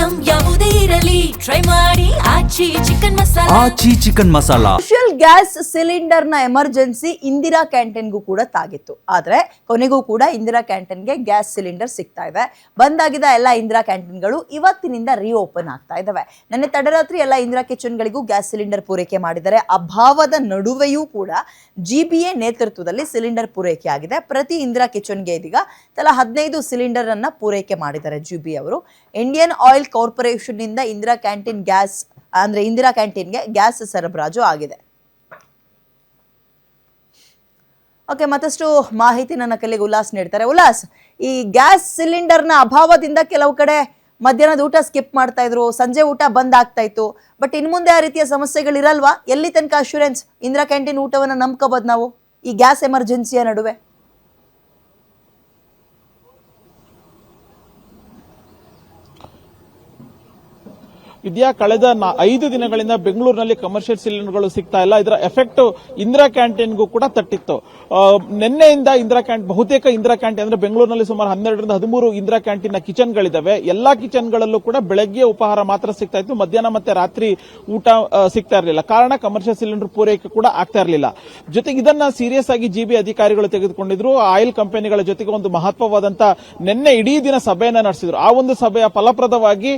Item ಯಾವುದೇ ಇರಲಿ try ಮಾಡಿ Aachi chicken masala. Social gas cylinder ನ ಎಮರ್ಜೆನ್ಸಿ ಇಂದಿರಾ ಕ್ಯಾಂಟೀನ್ಗೂ ಕೂಡ ತಾಗಿತ್ತು. ಆದ್ರೆ ಕೊನೆಗೂ ಕೂಡ ಇಂದಿರಾ ಕ್ಯಾಂಟೀನ್ಗೆ ಗ್ಯಾಸ್ ಸಿಲಿಂಡರ್ ಸಿಗ್ತಾ ಇದೆ. ಬಂದಾಗಿದ್ದ ಎಲ್ಲ ಇಂದಿರಾ ಕ್ಯಾಂಟೀನ್ಗಳು ಇವತ್ತಿನಿಂದ ರೀಓಪನ್ ಆಗ್ತಾ ಇದಾವೆ. ನಿನ್ನೆ ತಡರಾತ್ರಿ ಎಲ್ಲ ಇಂದಿರಾ ಕಿಚನ್ಗಳಿಗೂ ಗ್ಯಾಸ್ ಸಿಲಿಂಡರ್ ಪೂರೈಕೆ ಮಾಡಿದ್ದಾರೆ. ಅಭಾವದ ನಡುವೆಯೂ ಕೂಡ GBA ನೇತೃತ್ವದಲ್ಲಿ ಸಿಲಿಂಡರ್ ಪೂರೈಕೆ ಆಗಿದೆ. ಪ್ರತಿ ಇಂದಿರಾ ಕಿಚನ್ಗೆ ಇದೀಗ ತಲಾ 15 ಸಿಲಿಂಡರ್ ಅನ್ನ ಪೂರೈಕೆ ಮಾಡಿದ್ದಾರೆ GBA ಅವರು. ಇಂಡಿಯನ್ ಆಯಿಲ್ ಕಾರ್ಪೊರೇಷನ್ ನಿಂದ ಇಂದಿರಾ ಕ್ಯಾಂಟೀನ್ ಗ್ಯಾಸ್ ಅಂದ್ರೆ ಇಂದಿರಾ ಕ್ಯಾಂಟೀನ್ಗೆ ಗ್ಯಾಸ್ ಸರಬರಾಜು ಆಗಿದೆ. ಓಕೆ, ಮತ್ತಷ್ಟು ಮಾಹಿತಿ ನನ್ನ ಕಲಿಗೆ ಉಲ್ಲಾಸ್ ನೀಡ್ತಾರೆ. ಉಲ್ಲಾಸ್, ಈ ಗ್ಯಾಸ್ ಸಿಲಿಂಡರ್ನ ಅಭಾವದಿಂದ ಕೆಲವು ಕಡೆ ಮಧ್ಯಾಹ್ನದ ಊಟ ಸ್ಕಿಪ್ ಮಾಡ್ತಾ ಇದ್ರು, ಸಂಜೆ ಊಟ ಬಂದ್ ಆಗ್ತಾ ಇತ್ತು. ಬಟ್ ಇನ್ ಮುಂದೆ ಆ ರೀತಿಯ ಸಮಸ್ಯೆಗಳಿರಲ್ವಾ? ಎಲ್ಲಿ ತನಕ ಅಶ್ಯೂರೆನ್ಸ್ ಇಂದಿರಾ ಕ್ಯಾಂಟೀನ್ ಊಟವನ್ನ ನಂಬ್ಕೋಬಹುದು ನಾವು ಈ ಗ್ಯಾಸ್ ಎಮರ್ಜೆನ್ಸಿಯ ನಡುವೆ? ವಿದ್ಯಾ, ಕಳೆದ 5 ದಿನಗಳಿಂದ ಬೆಂಗಳೂರಿನಲ್ಲಿ ಕಮರ್ಷಿಯಲ್ ಸಿಲಿಂಡರ್ಗಳು ಸಿಗ್ತಾ ಇಲ್ಲ. ಇದರ ಎಫೆಕ್ಟ್ ಇಂದಿರಾ ಕ್ಯಾಂಟೀನ್ಗೂ ಕೂಡ ತಟ್ಟಿತ್ತು. ನಿನ್ನೆಯಿಂದ ಬಹುತೇಕ ಇಂದಿರಾ ಕ್ಯಾಂಟೀನ್ ಅಂದ್ರೆ ಬೆಂಗಳೂರಿನಲ್ಲಿ ಸುಮಾರು 12ರಿಂದ 13 ಇಂದಿರಾ ಕ್ಯಾಂಟೀನ್ ಕಿಚನ್ಗಳಿದಾವೆ. ಎಲ್ಲಾ ಕಿಚನ್ಗಳಲ್ಲೂ ಕೂಡ ಬೆಳಗ್ಗೆ ಉಪಹಾರ ಮಾತ್ರ ಸಿಗ್ತಾ ಇತ್ತು, ಮಧ್ಯಾಹ್ನ ಮತ್ತೆ ರಾತ್ರಿ ಊಟ ಸಿಗ್ತಾ ಇರಲಿಲ್ಲ. ಕಾರಣ ಕಮರ್ಷಿಯಲ್ ಸಿಲಿಂಡರ್ ಪೂರೈಕೆ ಕೂಡ ಆಗ್ತಾ ಇರಲಿಲ್ಲ. ಜೊತೆಗೆ ಇದನ್ನ ಸೀರಿಯಸ್ ಆಗಿ GBA ಅಧಿಕಾರಿಗಳು ತೆಗೆದುಕೊಂಡಿದ್ರು. ಆಯಿಲ್ ಕಂಪನಿಗಳ ಜೊತೆಗೆ ಒಂದು ಮಹತ್ವವಾದಂತ ನಿನ್ನೆ ಇಡೀ ದಿನ ಸಭೆಯನ್ನ ನಡೆಸಿದ್ರು. ಆ ಒಂದು ಸಭೆಯ ಫಲಪ್ರದವಾಗಿ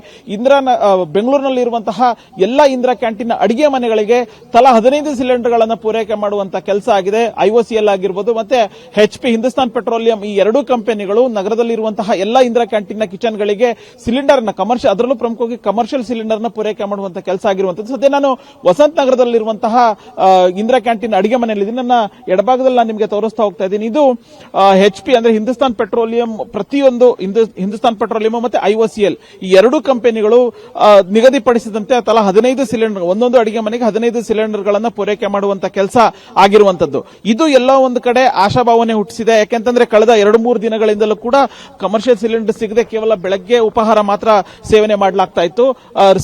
ಬೆಂಗಳೂರಿನಲ್ಲಿರುವಂತಹ ಎಲ್ಲಾ ಇಂದಿರಾ ಕ್ಯಾಂಟೀನ್ ಅಡಿಗೆ ಮನೆಗಳಿಗೆ ತಲಾ 15 ಸಿಲಿಂಡರ್ಗಳನ್ನು ಪೂರೈಕೆ ಮಾಡುವಂತಹ ಕೆಲಸ ಆಗಿದೆ. IOCL ಆಗಿರ್ಬೋದು ಮತ್ತೆ HP ಹಿಂದೂಸ್ತಾನ್ ಪೆಟ್ರೋಲಿಯಂ ಈ ಎರಡೂ ಕಂಪನಿಗಳು ನಗರದಲ್ಲಿರುವಂತಹ ಎಲ್ಲಾ ಇಂದಿರಾ ಕ್ಯಾಂಟೀನ್ ಕಿಚನ್ಗಳಿಗೆ ಸಿಲಿಂಡರ್ ಅದರಲ್ಲೂ ಪ್ರಮುಖವಾಗಿ ಕಮರ್ಷಿಯಲ್ ಸಿಲಿಂಡರ್ ನ ಪೂರೈಕೆ ಮಾಡುವಂತಹ ಕೆಲಸ ಆಗಿರುವಂತದ್ದು. ಸದ್ಯ ನಾನು ವಸಂತ ನಗರದಲ್ಲಿರುವಂತಹ ಇಂದಿರಾ ಕ್ಯಾಂಟೀನ್ ಅಡಿಗೆ ಮನೆಯಲ್ಲಿ ನನ್ನ ಎಡಭಾಗದಲ್ಲಿ ನಾನು ನಿಮಗೆ ತೋರಿಸ್ತಾ ಹೋಗ್ತಾ ಇದ್ದೀನಿ. ಇದು HP ಅಂದ್ರೆ ಹಿಂದೂಸ್ತಾನ್ ಪೆಟ್ರೋಲಿಯಂ, ಪ್ರತಿಯೊಂದು ಹಿಂದೂಸ್ತಾನ್ ಪೆಟ್ರೋಲಿಯಂ ಮತ್ತೆ IOCL ಈ ಎರಡೂ ಕಂಪನಿಗಳು ನಿಗದಿಪಡಿಸಿದಂತೆ ತಲಾ 15 ಸಿಲಿಂಡರ್, ಒಂದೊಂದು ಅಡಿಗೆ ಮನೆಗೆ 15 ಸಿಲಿಂಡರ್ಗಳನ್ನು ಪೂರೈಕೆ ಮಾಡುವಂತಹ ಕೆಲಸ ಆಗಿರುವಂತದ್ದು. ಇದು ಎಲ್ಲ ಒಂದು ಕಡೆ ಆಶಾಭಾವನೆ ಹುಟ್ಟಿಸಿದೆ. ಯಾಕೆಂತಂದ್ರೆ ಕಳೆದ 2-3 ದಿನಗಳಿಂದಲೂ ಕೂಡ ಕಮರ್ಷಿಯಲ್ ಸಿಲಿಂಡರ್ ಸಿಗದೆ ಕೇವಲ ಬೆಳಗ್ಗೆ ಉಪಹಾರ ಮಾತ್ರ ಸೇವನೆ ಮಾಡಲಾಗ್ತಾ ಇತ್ತು,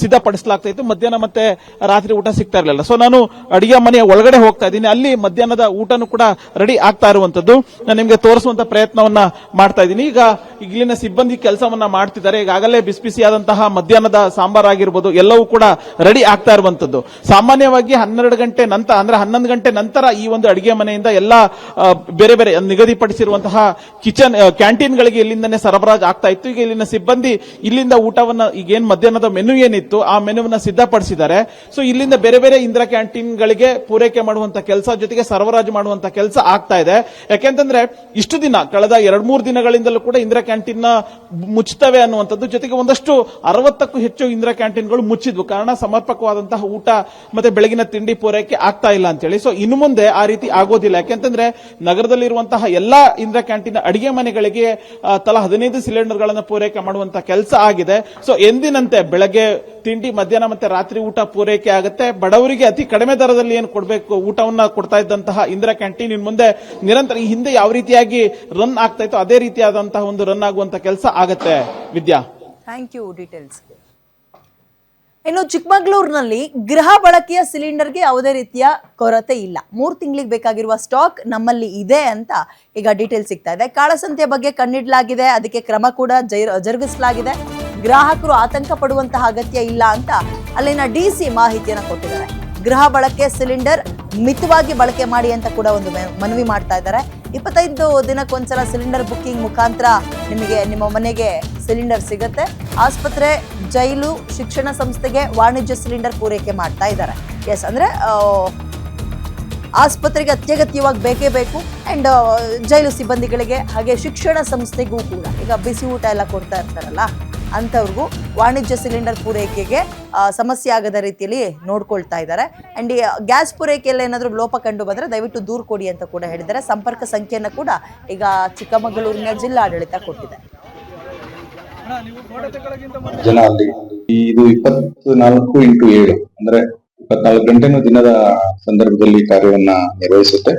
ಸಿದ್ಧಪಡಿಸಲಾಗ್ತಾ ಇತ್ತು. ಮಧ್ಯಾಹ್ನ ಮತ್ತೆ ರಾತ್ರಿ ಊಟ ಸಿಗ್ತಾ ಇರಲಿಲ್ಲ. ಸೊ ನಾನು ಅಡಿಗೆ ಮನೆಯ ಒಳಗಡೆ ಹೋಗ್ತಾ ಇದ್ದೀನಿ. ಅಲ್ಲಿ ಮಧ್ಯಾಹ್ನದ ಊಟನೂ ಕೂಡ ರೆಡಿ ಆಗ್ತಾ ಇರುವಂತದ್ದು ನಾನು ನಿಮಗೆ ತೋರಿಸುವಂತ ಪ್ರಯತ್ನವನ್ನ ಮಾಡ್ತಾ ಇದ್ದೀನಿ. ಈಗ ಇಲ್ಲಿನ ಸಿಬ್ಬಂದಿ ಕೆಲಸವನ್ನ ಮಾಡ್ತಿದ್ದಾರೆ. ಈಗಾಗಲೇ ಬಿಸಿ ಬಿಸಿಯಾದಂತಹ ಮಧ್ಯಾಹ್ನದ ಸಾಂಬಾರ್ ಆಗಿರ್ಬೋದು ಎಲ್ಲವೂ ಕೂಡ ರೆಡಿ ಆಗ್ತಾ ಇರುವಂತದ್ದು. ಸಾಮಾನ್ಯವಾಗಿ 12 ಗಂಟೆ ನಂತರ ಅಂದ್ರೆ 11 ಗಂಟೆ ನಂತರ ಈ ಒಂದು ಅಡಿಗೆ ಮನೆಯಿಂದ ಎಲ್ಲಾ ಬೇರೆ ಬೇರೆ ನಿಗದಿಪಡಿಸಿರುವಂತಹ ಕ್ಯಾಂಟೀನ್ಗಳಿಗೆ ಇಲ್ಲಿಂದನೇ ಸರಬರಾಜು ಆಗ್ತಾ ಇತ್ತು. ಈಗ ಇಲ್ಲಿನ ಸಿಬ್ಬಂದಿ ಇಲ್ಲಿಂದ ಊಟವನ್ನ ಈಗೇನ್ ಮಧ್ಯಾಹ್ನದ ಮೆನು ಏನಿತ್ತು ಆ ಮೆನುವನ್ನ ಸಿದ್ಧಪಡಿಸಿದ್ದಾರೆ. ಸೊ ಇಲ್ಲಿಂದ ಬೇರೆ ಬೇರೆ ಇಂದಿರಾ ಕ್ಯಾಂಟೀನ್ಗಳಿಗೆ ಪೂರೈಕೆ ಮಾಡುವಂತಹ ಕೆಲಸ ಜೊತೆಗೆ ಸರಬರಾಜು ಮಾಡುವಂತಹ ಕೆಲಸ ಆಗ್ತಾ ಇದೆ. ಯಾಕೆಂತಂದ್ರೆ ಇಷ್ಟು ದಿನ ಕಳೆದ 2-3 ದಿನಗಳಿಂದಲೂ ಕೂಡ ಇಂದಿರಾ ಕ್ಯಾಂಟೀನ್ ಮುಚ್ಚುತ್ತವೆ ಅನ್ನುವಂಥದ್ದು. ಜೊತೆಗೆ ಒಂದಷ್ಟು 60ಕ್ಕೂ ಹೆಚ್ಚು ಇಂದಿರಾ ಕ್ಯಾಂಟೀನ್ಗಳು ಮುಚ್ಚಿದ್ವು. ಕಾರಣ ಸಮರ್ಪಕವಾದಂತಹ ಊಟ ಮತ್ತೆ ಬೆಳಗಿನ ತಿಂಡಿ ಪೂರೈಕೆ ಆಗ್ತಾ ಇಲ್ಲ ಅಂತೇಳಿ. ಸೊ ಇನ್ನು ಮುಂದೆ ಆ ರೀತಿ ಆಗೋದಿಲ್ಲ. ಯಾಕೆಂತಂದ್ರೆ ನಗರದಲ್ಲಿರುವಂತಹ ಎಲ್ಲಾ ಇಂದಿರಾ ಕ್ಯಾಂಟೀನ್ ಅಡಿಗೆ ಮನೆಗಳಿಗೆ ತಲಾ 15 ಸಿಲಿಂಡರ್ಗಳನ್ನು ಪೂರೈಕೆ ಮಾಡುವಂತಹ ಕೆಲಸ ಆಗಿದೆ. ಸೊ ಎಂದಿನಂತೆ ಬೆಳಗ್ಗೆ ತಿಂಡಿ, ಮಧ್ಯಾಹ್ನ ಮತ್ತೆ ರಾತ್ರಿ ಊಟ ಪೂರೈಕೆ ಆಗುತ್ತೆ. ಬಡವರಿಗೆ ಅತಿ ಕಡಿಮೆ ದರದಲ್ಲಿ ಏನು ಕೊಡಬೇಕು ಊಟವನ್ನ ಕೊಡ್ತಾ ಇದ್ದಂತಹ ಇಂದಿರಾ ಕ್ಯಾಂಟೀನ್ ಇನ್ನು ಮುಂದೆ ನಿರಂತರ ಈ ಹಿಂದೆ ಯಾವ ರೀತಿಯಾಗಿ ರನ್ ಆಗ್ತಾ ಇತ್ತು ಅದೇ ರೀತಿಯಾದಂತಹ ಒಂದು ರನ್ ಆಗುವಂತಹ ಕೆಲಸ ಆಗತ್ತೆ. ವಿದ್ಯಾ, ಥ್ಯಾಂಕ್ ಯು ಡೀಟೇಲ್ಸ್. ಇನ್ನು ಚಿಕ್ಕಮಗಳೂರಿನಲ್ಲಿ ಗೃಹ ಬಳಕೆಯ ಸಿಲಿಂಡರ್ಗೆ ಯಾವುದೇ ರೀತಿಯ ಕೊರತೆ ಇಲ್ಲ. 3 ತಿಂಗಳಿಗೆ ಬೇಕಾಗಿರುವ ಸ್ಟಾಕ್ ನಮ್ಮಲ್ಲಿ ಇದೆ ಅಂತ ಈಗ ಡೀಟೇಲ್ಸ್ ಸಿಗ್ತಾ ಇದೆ. ಕಾಳಸಂತೆ ಬಗ್ಗೆ ಕಣ್ಣಿಡಲಾಗಿದೆ, ಅದಕ್ಕೆ ಕ್ರಮ ಕೂಡ ಜರುಗಿಸಲಾಗಿದೆ. ಗ್ರಾಹಕರು ಆತಂಕ ಪಡುವಂತಹ ಅಗತ್ಯ ಇಲ್ಲ ಅಂತ ಅಲ್ಲಿನ DC ಮಾಹಿತಿಯನ್ನು ಕೊಟ್ಟಿದ್ದಾರೆ. ಗೃಹ ಬಳಕೆ ಸಿಲಿಂಡರ್ ಮಿತವಾಗಿ ಬಳಕೆ ಮಾಡಿ ಅಂತ ಕೂಡ ಒಂದು ಮನವಿ ಮಾಡ್ತಾ ಇದ್ದಾರೆ. 25 ದಿನಕ್ಕೊಂದ್ಸಲ ಸಿಲಿಂಡರ್ ಬುಕ್ಕಿಂಗ್ ಮುಖಾಂತರ ನಿಮಗೆ ನಿಮ್ಮ ಮನೆಗೆ ಸಿಲಿಂಡರ್ ಸಿಗುತ್ತೆ. ಆಸ್ಪತ್ರೆ, ಜೈಲು, ಶಿಕ್ಷಣ ಸಂಸ್ಥೆಗೆ ವಾಣಿಜ್ಯ ಸಿಲಿಂಡರ್ ಪೂರೈಕೆ ಮಾಡ್ತಾ ಇದ್ದಾರೆ. ಎಸ್, ಅಂದ್ರೆ ಆಸ್ಪತ್ರೆಗೆ ಅತ್ಯಗತ್ಯವಾಗಿ ಬೇಕೇ ಬೇಕು. ಅಂಡ್ ಜೈಲು ಸಿಬ್ಬಂದಿಗಳಿಗೆ ಹಾಗೆ ಶಿಕ್ಷಣ ಸಂಸ್ಥೆಗೂ ಕೂಡ ಈಗ ಬಿಸಿ ಊಟ ಎಲ್ಲ ಕೊಡ್ತಾ ಇರ್ತಾರಲ್ಲ ಅಂಥವ್ರಿಗೂ ವಾಣಿಜ್ಯ ಸಿಲಿಂಡರ್ ಪೂರೈಕೆಗೆ ಸಮಸ್ಯೆ ಆಗದ ರೀತಿಯಲ್ಲಿ ನೋಡ್ಕೊಳ್ತಾ ಇದ್ದಾರೆ. ಅಂಡ್ ಗ್ಯಾಸ್ ಪೂರೈಕೆಯಲ್ಲಿ ಏನಾದರೂ ಲೋಪ ಕಂಡು ಬಂದರೆ ದಯವಿಟ್ಟು ದೂರು ಕೊಡಿ ಅಂತ ಕೂಡ ಹೇಳಿದ್ದಾರೆ. ಸಂಪರ್ಕ ಸಂಖ್ಯೆಯನ್ನು ಕೂಡ ಈಗ ಚಿಕ್ಕಮಗಳೂರಿನ ಜಿಲ್ಲಾಡಳಿತ ಕೊಟ್ಟಿದೆ. ಜನ ಅಲ್ಲಿ ಇದು 24x7 ಅಂದ್ರೆ 24 ಗಂಟೆನೂ ದಿನದ ಸಂದರ್ಭದಲ್ಲಿ ಕಾರ್ಯವನ್ನ ನಿರ್ವಹಿಸುತ್ತೆ.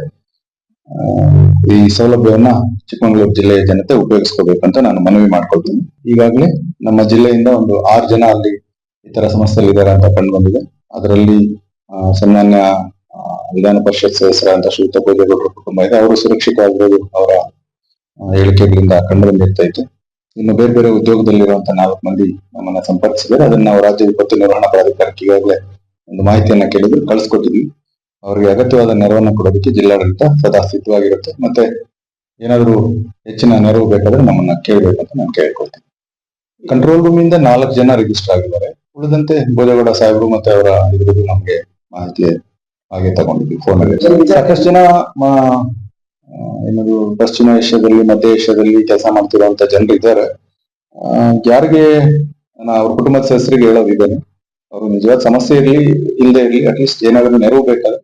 ಈ ಸೌಲಭ್ಯವನ್ನ ಚಿಕ್ಕಮಗಳೂರು ಜಿಲ್ಲೆಯ ಜನತೆ ಉಪಯೋಗಿಸ್ಕೋಬೇಕಂತ ನಾನು ಮನವಿ ಮಾಡ್ಕೊಳ್ತೀನಿ. ಈಗಾಗಲೇ ನಮ್ಮ ಜಿಲ್ಲೆಯಿಂದ ಒಂದು 6 ಜನ ಅಲ್ಲಿ ಈ ತರ ಸಮಸ್ಯೆಗಳಿದ್ದಾರೆ ಅಂತ ಕಂಡು ಬಂದಿದೆ. ಅದರಲ್ಲಿ ಸಾಮಾನ್ಯ ವಿಧಾನ ಪರಿಷತ್ ಸದಸ್ಯರಾದಂತಹ ಶ್ರೀಯುತ ಭೋಜೇಗೌಡರ ಕುಟುಂಬ ಇದೆ. ಅವರು ಸುರಕ್ಷಿತವಾಗಿರೋದು ಅವರ ಹೇಳಿಕೆಗಳಿಂದ ಕಂಡು ಬಂದಿರ್ತೈತೆ. ಇನ್ನು ಬೇರೆ ಬೇರೆ ಉದ್ಯೋಗದಲ್ಲಿರುವಂತಹ 4 ಮಂದಿ ನಮ್ಮನ್ನ ಸಂಪರ್ಕಿಸಿದರೆ ಅದನ್ನ ನಾವು ರಾಜ್ಯ ವಿಪತ್ತು ನಿರ್ವಹಣಾ ಪ್ರಾಧಿಕಾರಕ್ಕೆ ಈಗಾಗಲೇ ಒಂದು ಮಾಹಿತಿಯನ್ನ ಕೇಳಿದ್ರು, ಕಳಿಸ್ಕೊಟ್ಟಿದ್ವಿ. ಅವರಿಗೆ ಅಗತ್ಯವಾದ ನೆರವನ್ನ ಕೊಡೋದಕ್ಕೆ ಜಿಲ್ಲಾಡಳಿತ ಸದಾ ಸಿದ್ಧವಾಗಿರುತ್ತೆ. ಮತ್ತೆ ಏನಾದರೂ ಹೆಚ್ಚಿನ ನೆರವು ಬೇಕಾದ್ರೆ ನಮ್ಮನ್ನ ಕೇಳಬೇಕು ಅಂತ ನಾನು ಕೇಳ್ಕೊಳ್ತೀನಿ. ಕಂಟ್ರೋಲ್ ರೂಮ್ ಇಂದ 4 ಜನ ರಿಜಿಸ್ಟರ್ ಆಗಿದ್ದಾರೆ. ಉಳಿದಂತೆ ಭೋಜೇಗೌಡ ಸಾಹೇಬರು ಮತ್ತೆ ಅವರ ಇದ್ರದ್ದು ನಮ್ಗೆ ಮಾಹಿತಿ ಹಾಗೆ ತಗೊಂಡಿದ್ವಿ ಫೋನ್ ಅಲ್ಲಿ. ಸಾಕಷ್ಟು ಜನ ಏನದು ಪಶ್ಚಿಮ ಏಷ್ಯಾದಲ್ಲಿ, ಮಧ್ಯ ಏಷ್ಯಾದಲ್ಲಿ ಕೆಲಸ ಮಾಡ್ತಿರುವಂತ ಜನರು ಇದ್ದಾರೆ. ಯಾರಿಗೆ ಅವ್ರ ಕುಟುಂಬದ ಸದಸ್ಯರಿಗೆ ಹೇಳೋದಿದ್ದೇನೆ, ಅವರು ನಿಜವಾದ ಸಮಸ್ಯೆ ಇರಲಿ ಇಲ್ಲದೆ ಇರಲಿ, ಅಟ್ಲೀಸ್ಟ್ ಏನಾದ್ರು ನೆರವು ಬೇಕಾದ್ರೆ